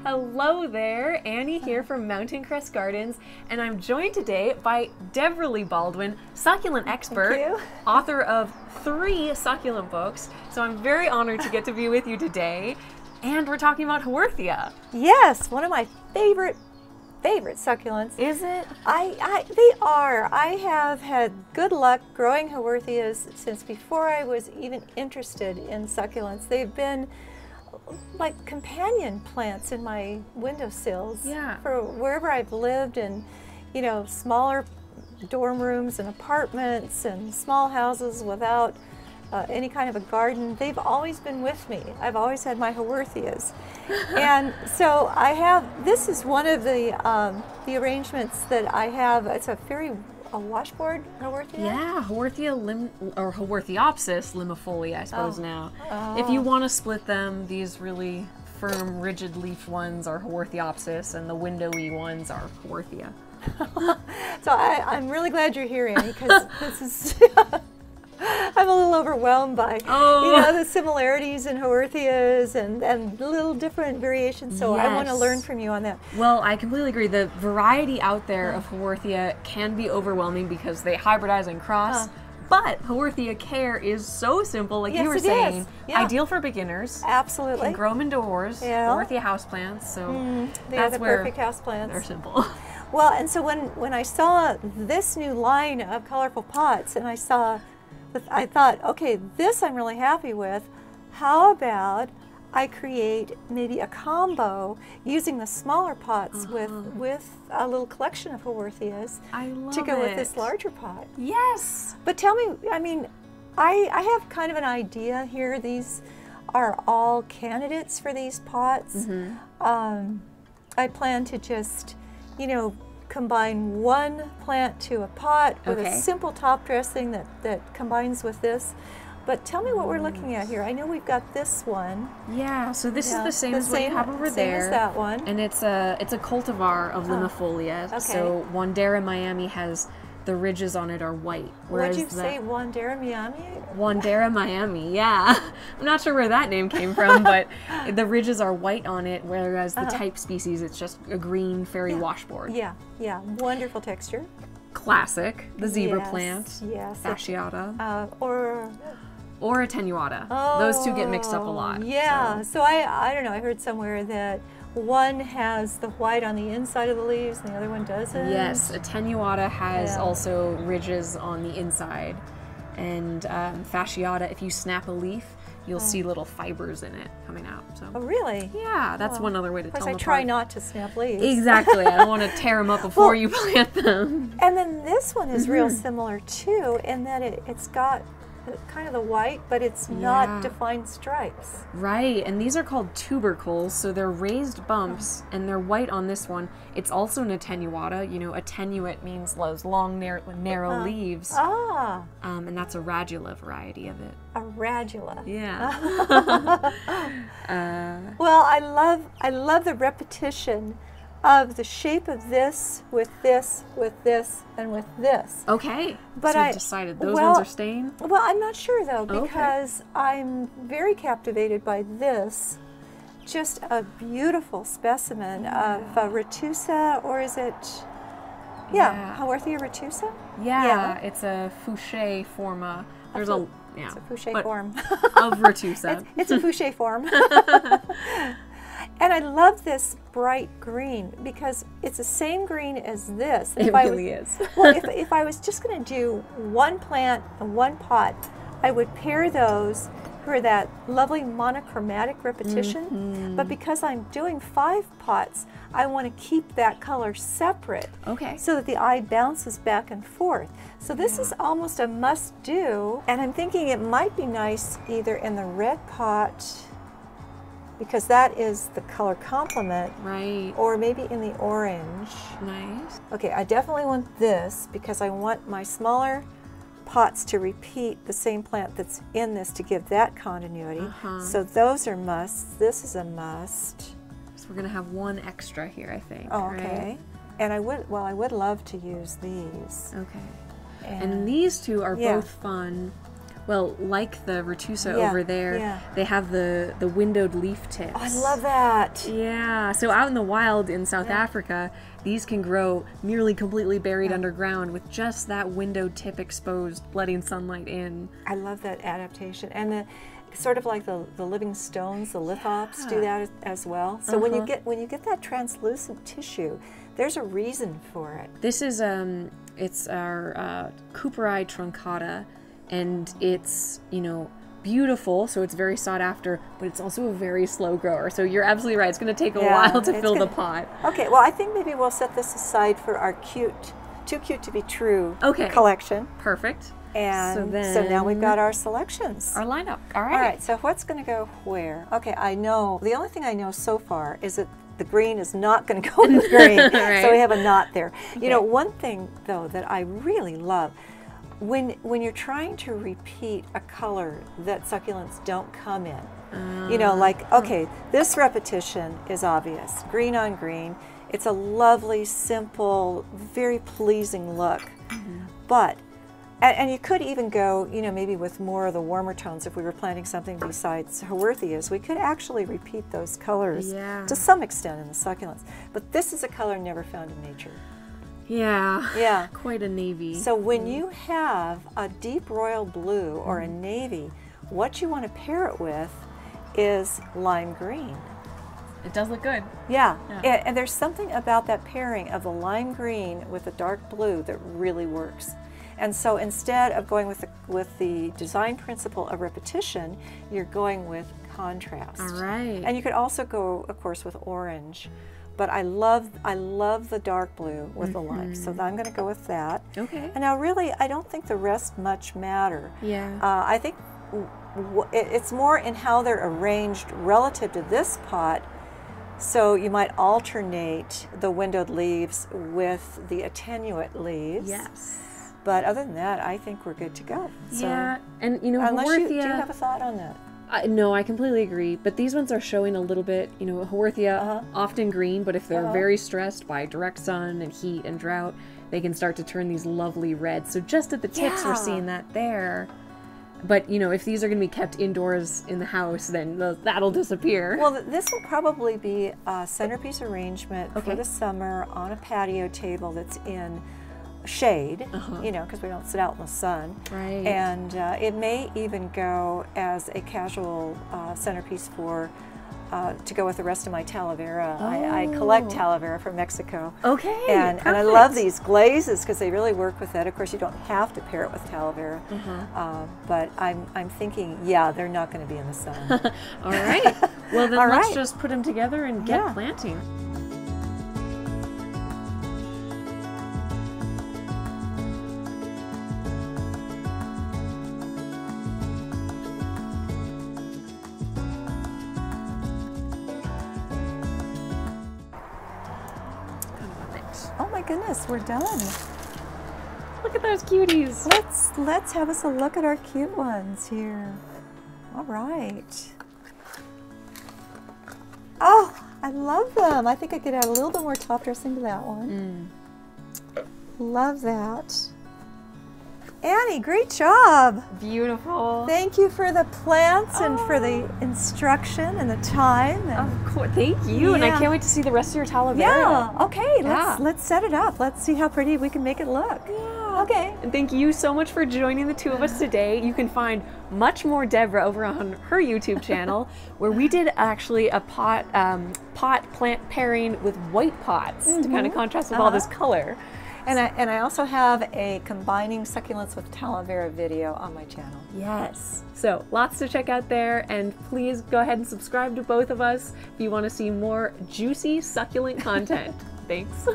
Hello there, Annie here from Mountain Crest Gardens, and I'm joined today by Debra Lee Baldwin, succulent expert, author of 3 succulent books. So I'm very honored to get to be with you today, and we're talking about Haworthia. Yes, one of my favorite succulents. Is it? They are. I have had good luck growing Haworthias since before I was even interested in succulents. They've been like companion plants in my windowsills for wherever I've lived, and you know, smaller dorm rooms and apartments and small houses without any kind of a garden. They've always been with me. I've always had my Haworthias. And so I have, this is one of the arrangements that I have. It's a washboard Haworthia? Yeah, Haworthia or Haworthiopsis limifolia, I suppose now. If you want to split them, these really firm, rigid leaf ones are Haworthiopsis, and the windowy ones are Haworthia. So I'm really glad you're here, Annie, because this is I'm a little overwhelmed by you know, the similarities in Haworthias and little different variations, so I want to learn from you on that. Well, I completely agree. The variety out there of Haworthia can be overwhelming because they hybridize and cross, but Haworthia care is so simple, like you were saying. Ideal for beginners. Absolutely. You can grow them indoors. Haworthia houseplants, so they're the perfect houseplants. They're simple. Well, and so when I saw this new line of colorful pots, and I thought, okay, this I'm really happy with. How about I create maybe a combo using the smaller pots with a little collection of Haworthias to go with this larger pot. Yes. But tell me, I mean, I have kind of an idea here. These are all candidates for these pots. I plan to just, you know, combine one plant to a pot with a simple top dressing that combines with this. But tell me what we're looking at here. I know we've got this one. Yeah, so this is the same as what you have over there. Same as that one. And it's a cultivar of limifolia. Okay. So Wandera Miami has the ridges on it are white. What'd you say, Wandera Miami? Wandera Miami, yeah. I'm not sure where that name came from, but the ridges are white on it, whereas the type species, it's just a green fairy washboard. Yeah, wonderful texture. Classic, the zebra plant, fasciata, or Attenuata. Those two get mixed up a lot. Yeah, so I don't know, I heard somewhere that one has the white on the inside of the leaves and the other one doesn't. Yes, Attenuata has also ridges on the inside. And fasciata, if you snap a leaf, you'll see little fibers in it coming out. So. Oh, really? Yeah, that's one other way to tell them apart. Of course, I try not to snap leaves. Exactly. I don't want to tear them up before you plant them. And then this one is real similar, too, in that it's got kind of the white, but it's not defined stripes. Right, and these are called tubercles, so they're raised bumps, and they're white on this one. It's also an Attenuata. You know, attenuate means those long, narrow leaves. And that's a radula variety of it. A radula. Yeah. Well, I love the repetition of the shape of this with this with this and with this. Okay. But so I decided those ones are staying? Well, I'm not sure though, because I'm very captivated by this. Just a beautiful specimen of Retusa, or is it? Haworthia Retusa? Yeah, it's a Fouché forma. There's it's a Fouché form of Retusa. It's a Fouché form. And I love this bright green because it's the same green as this. It really is. Well, if I was just going to do one plant and one pot, I would pair those for that lovely monochromatic repetition. But because I'm doing 5 pots, I want to keep that color separate. So that the eye bounces back and forth. So this is almost a must-do. And I'm thinking it might be nice either in the red pot, because that is the color complement. Right. Or maybe in the orange. Nice. Okay, I definitely want this because I want my smaller pots to repeat the same plant that's in this to give that continuity. So those are musts. This is a must. So we're gonna have one extra here, I think. Okay. Right? And I would love to use these. Okay. And these two are both fun Well, like the Retusa over there, they have the windowed leaf tips. Oh, I love that. Yeah, so out in the wild in South Africa, these can grow nearly completely buried underground with just that windowed tip exposed, letting sunlight in. I love that adaptation. And sort of like the living stones, the lithops do that as well. So when you get that translucent tissue, there's a reason for it. This is it's our Cooperi truncata, and it's, you know, beautiful, so it's very sought after, but it's also a very slow grower. So you're absolutely right. It's going to take a while to fill the pot. Okay, well, I think maybe we'll set this aside for our Too Cute to Be True collection. Perfect. And so now we've got our selections. Our lineup. All right. All right, so what's going to go where? Okay, I know, the only thing I know so far is that the green is not going to go in the green. So we have a knot there. Okay. You know, one thing, though, that I really love, when you're trying to repeat a color that succulents don't come in, you know, like, okay, this repetition is obvious, green on green. It's a lovely, simple, very pleasing look. But, and you could even go, you know, maybe with more of the warmer tones. If we were planting something besides Haworthias, we could actually repeat those colors to some extent in the succulents. But this is a color never found in nature. Yeah, quite a navy. So when you have a deep royal blue or a navy, what you want to pair it with is lime green. It does look good. Yeah. And there's something about that pairing of the lime green with the dark blue that really works. And so instead of going with the design principle of repetition, you're going with contrast. All right. And you could also go, of course, with orange. But I love the dark blue with the lime, so I'm going to go with that. Okay. And now, really, I don't think the rest much matter. Yeah. I think it's more in how they're arranged relative to this pot. So you might alternate the windowed leaves with the attenuate leaves. Yes. But other than that, I think we're good to go. So, yeah, and you know, Haworthia, do you have a thought on that? No, I completely agree. But these ones are showing a little bit, you know, Haworthia, often green, but if they're very stressed by direct sun and heat and drought, they can start to turn these lovely reds. So just at the tips, we're seeing that there. But, you know, if these are going to be kept indoors in the house, then that'll disappear. Well, this will probably be a centerpiece arrangement for the summer on a patio table that's in shade, you know, because we don't sit out in the sun. Right. And it may even go as a casual centerpiece for to go with the rest of my talavera. I collect talavera from Mexico. Okay. And I love these glazes because they really work with that. Of course, you don't have to pair it with talavera. But I'm thinking, yeah, they're not going to be in the sun. All right. Well, then let's just put them together and get planting. Oh my goodness, we're done. Look at those cuties. Let's have us a look at our cute ones here. All right. Oh, I love them. I think I could add a little bit more top dressing to that one. Love that. Annie, great job. Beautiful. Thank you for the plants and for the instruction and the time. Of course, thank you. And I can't wait to see the rest of your talavera. Yeah, okay, let's set it up. Let's see how pretty we can make it look. Yeah. Okay. And thank you so much for joining the two of us today. You can find much more Debra over on her YouTube channel, where we did actually a pot plant pairing with white pots to kind of contrast with all this color. And I also have a combining succulents with talavera video on my channel. Yes. So lots to check out there, and please go ahead and subscribe to both of us if you want to see more juicy succulent content. Thanks.